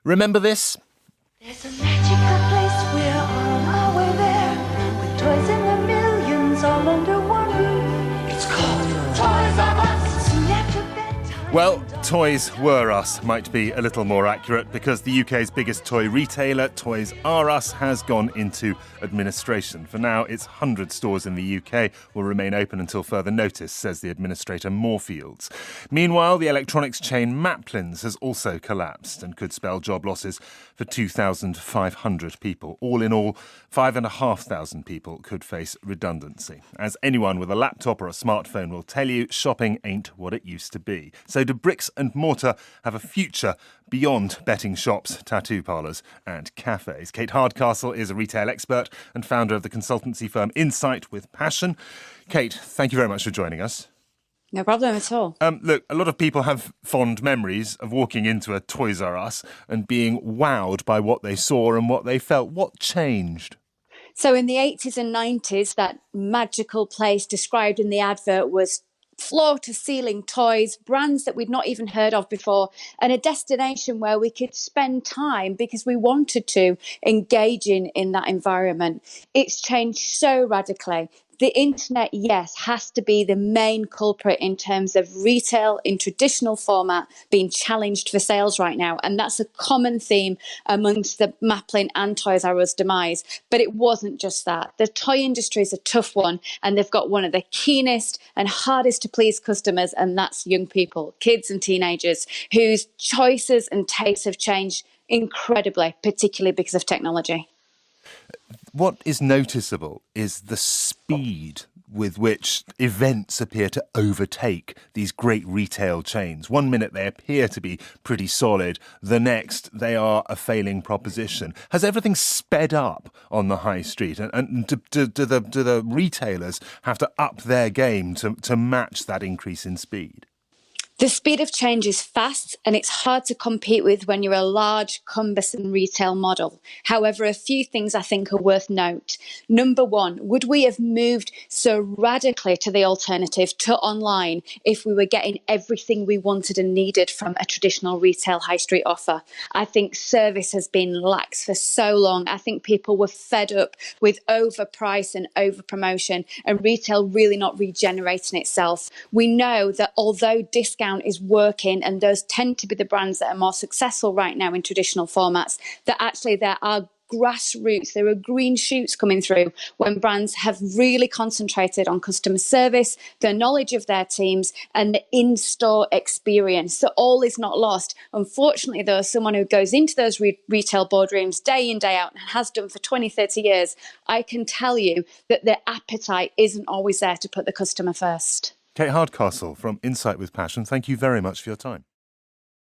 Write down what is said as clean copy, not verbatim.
Remember this? There's a magical place, we're on our way there, with toys in the millions all under one roof. It's called Toys R Us. Soon after bedtime. Well, Toys Were Us might be a little more accurate because the UK's biggest toy retailer, Toys R Us, has gone into administration. For now, its 100 stores in the UK will remain open until further notice, says the administrator Moorfields. Meanwhile, the electronics chain Maplin's has also collapsed and could spell job losses for 2,500 people. All in all, 5,500 people could face redundancy. As anyone with a laptop or a smartphone will tell you, shopping ain't what it used to be. So do bricks and mortar have a future beyond betting shops, tattoo parlours and cafes? Kate Hardcastle is a retail expert and founder of the consultancy firm Insight with Passion. Kate, thank you very much for joining us. No problem at all. Look, a lot of people have fond memories of walking into a Toys R Us and being wowed by what they saw and what they felt. What changed? So in the 80s and 90s, that magical place described in the advert was floor-to-ceiling toys, brands that we'd not even heard of before, and a destination where we could spend time because we wanted to engage in that environment. It's changed so radically. The internet, yes, has to be the main culprit in terms of retail in traditional format being challenged for sales right now. And that's a common theme amongst the Maplin and Toys R Us demise. But it wasn't just that. The toy industry is a tough one, and they've got one of the keenest and hardest to please customers, and that's young people, kids and teenagers, whose choices and tastes have changed incredibly, particularly because of technology. What is noticeable is the speed with which events appear to overtake these great retail chains. One minute they appear to be pretty solid, the next they are a failing proposition. Has everything sped up on the high street? And do the retailers have to up their game to match that increase in speed? The speed of change is fast, and it's hard to compete with when you're a large, cumbersome retail model. However, a few things I think are worth note. Number one, would we have moved so radically to the alternative, to online, if we were getting everything we wanted and needed from a traditional retail high street offer? I think service has been lax for so long. I think people were fed up with overprice and overpromotion, and retail really not regenerating itself. We know that although discount is working, and those tend to be the brands that are more successful right now in traditional formats, that actually there are grassroots, there are green shoots coming through when brands have really concentrated on customer service, the knowledge of their teams, and the in-store experience. So all is not lost. Unfortunately, though, as someone who goes into those retail boardrooms day in, day out, and has done for 20, 30 years, I can tell you that the appetite isn't always there to put the customer first. Kate Hardcastle from Insight with Passion, thank you very much for your time.